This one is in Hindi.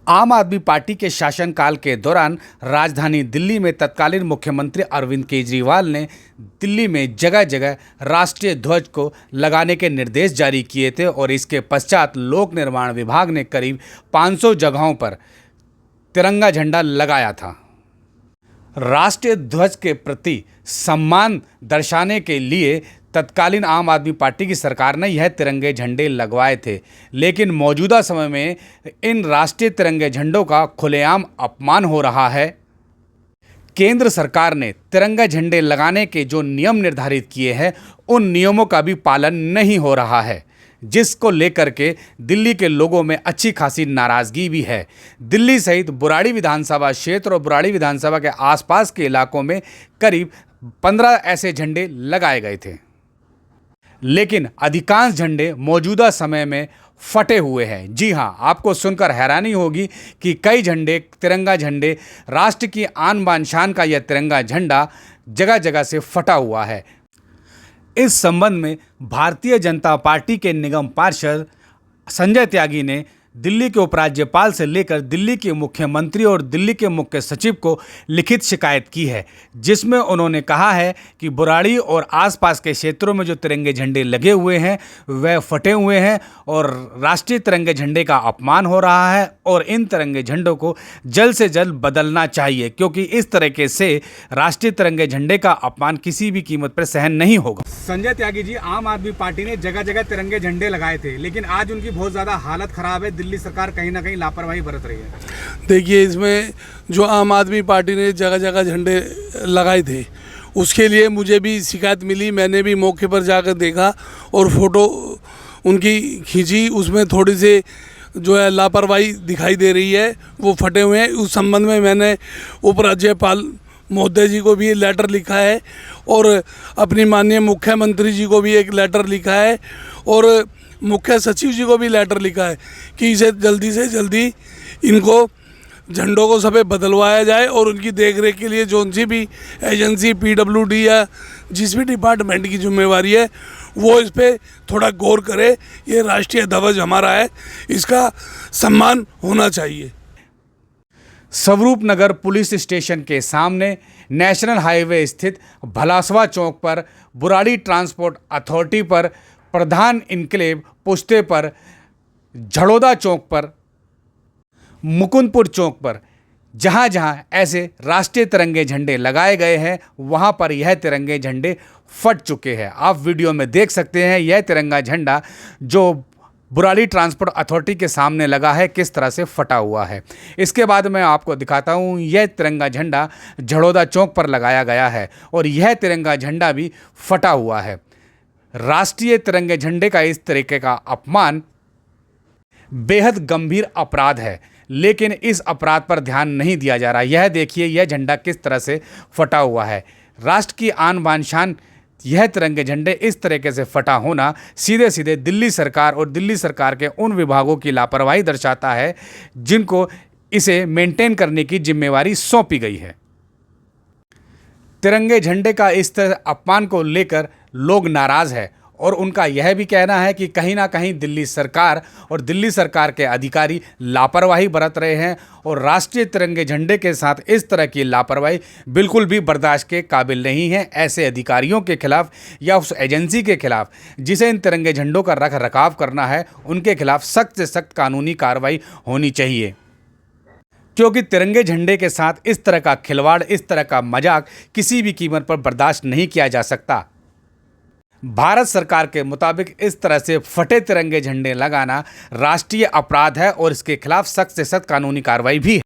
आम आदमी पार्टी के शासनकाल के दौरान राजधानी दिल्ली में तत्कालीन मुख्यमंत्री अरविंद केजरीवाल ने दिल्ली में जगह जगह राष्ट्रीय ध्वज को लगाने के निर्देश जारी किए थे और इसके पश्चात लोक निर्माण विभाग ने करीब 500 जगहों पर तिरंगा झंडा लगाया था। राष्ट्रीय ध्वज के प्रति सम्मान दर्शाने के लिए तत्कालीन आम आदमी पार्टी की सरकार ने यह तिरंगे झंडे लगवाए थे, लेकिन मौजूदा समय में इन राष्ट्रीय तिरंगे झंडों का खुलेआम अपमान हो रहा है। केंद्र सरकार ने तिरंगा झंडे लगाने के जो नियम निर्धारित किए हैं, उन नियमों का भी पालन नहीं हो रहा है, जिसको लेकर के दिल्ली के लोगों में अच्छी खासी नाराज़गी भी है। दिल्ली सहित बुराड़ी विधानसभा क्षेत्र और बुराड़ी विधानसभा के आसपास के इलाकों में करीब 15 ऐसे झंडे लगाए गए थे, लेकिन अधिकांश झंडे मौजूदा समय में फटे हुए हैं। जी हाँ, आपको सुनकर हैरानी होगी कि कई झंडे, तिरंगा झंडे, राष्ट्र की आन बान शान का यह तिरंगा झंडा जगह जगह से फटा हुआ है। इस संबंध में भारतीय जनता पार्टी के निगम पार्षद संजय त्यागी ने दिल्ली के उपराज्यपाल से लेकर दिल्ली के मुख्यमंत्री और दिल्ली के मुख्य सचिव को लिखित शिकायत की है, जिसमें उन्होंने कहा है कि बुराड़ी और आसपास के क्षेत्रों में जो तिरंगे झंडे लगे हुए हैं वह फटे हुए हैं और राष्ट्रीय तिरंगे झंडे का अपमान हो रहा है और इन तिरंगे झंडों को जल्द से जल्द बदलना चाहिए, क्योंकि इस तरीके से राष्ट्रीय तिरंगे झंडे का अपमान किसी भी कीमत पर सहन नहीं होगा। संजय त्यागी जी, आम आदमी पार्टी ने जगह जगह तिरंगे झंडे लगाए थे, लेकिन आज उनकी बहुत ज़्यादा हालत ख़राब है। दिल्ली सरकार कहीं ना कहीं लापरवाही बरत रही है। देखिए, इसमें जो आम आदमी पार्टी ने जगह जगह झंडे लगाए थे, उसके लिए मुझे भी शिकायत मिली। मैंने भी मौके पर जाकर देखा और फोटो उनकी खींची। उसमें थोड़ी सी जो है लापरवाही दिखाई दे रही है, वो फटे हुए हैं। उस संबंध में मैंने उपराज्यपाल महोदय जी को भी लेटर लिखा है और अपनी माननीय मुख्यमंत्री जी को भी एक लेटर लिखा है और मुख्य सचिव जी को भी लेटर लिखा है कि इसे जल्दी से जल्दी इनको झंडों को सब बदलवाया जाए और उनकी देखरेख के लिए जो सी भी एजेंसी, PWD या जिस भी डिपार्टमेंट की जिम्मेवारी है, वो इस पर थोड़ा गौर करे। ये राष्ट्रीय ध्वज हमारा है, इसका सम्मान होना चाहिए। स्वरूप नगर पुलिस स्टेशन के सामने नेशनल हाईवे स्थित भलासवा चौक पर, बुराड़ी ट्रांसपोर्ट अथॉरिटी पर, प्रधान इनक्लेव पुश्ते पर, झड़ौदा चौक पर, मुकुंदपुर चौक पर, जहाँ जहाँ ऐसे राष्ट्रीय तिरंगे झंडे लगाए गए हैं, वहाँ पर यह तिरंगे झंडे फट चुके हैं। आप वीडियो में देख सकते हैं यह तिरंगा झंडा जो बुराड़ी ट्रांसपोर्ट अथॉरिटी के सामने लगा है किस तरह से फटा हुआ है। इसके बाद मैं आपको दिखाता हूँ, यह तिरंगा झंडा झड़ौदा चौक पर लगाया गया है और यह तिरंगा झंडा भी फटा हुआ है। राष्ट्रीय तिरंगे झंडे का इस तरीके का अपमान बेहद गंभीर अपराध है, लेकिन इस अपराध पर ध्यान नहीं दिया जा रहा। यह देखिए, यह झंडा किस तरह से फटा हुआ है। राष्ट्र की आन बान शान यह तिरंगे झंडे इस तरीके से फटा होना सीधे सीधे दिल्ली सरकार और दिल्ली सरकार के उन विभागों की लापरवाही दर्शाता है जिनको इसे मेंटेन करने की जिम्मेवारी सौंपी गई है। तिरंगे झंडे का इस तरह अपमान को लेकर लोग नाराज़ है और उनका यह भी कहना है कि कहीं ना कहीं दिल्ली सरकार और दिल्ली सरकार के अधिकारी लापरवाही बरत रहे हैं और राष्ट्रीय तिरंगे झंडे के साथ इस तरह की लापरवाही बिल्कुल भी बर्दाश्त के काबिल नहीं है। ऐसे अधिकारियों के खिलाफ या उस एजेंसी के खिलाफ जिसे इन तिरंगे झंडों का रख रखाव करना है, उनके खिलाफ सख्त से सख्त कानूनी कार्रवाई होनी चाहिए, क्योंकि तिरंगे झंडे के साथ इस तरह का खिलवाड़, इस तरह का मजाक किसी भी कीमत पर बर्दाश्त नहीं किया जा सकता। भारत सरकार के मुताबिक इस तरह से फटे तिरंगे झंडे लगाना राष्ट्रीय अपराध है और इसके खिलाफ सख्त से सख्त कानूनी कार्रवाई भी है।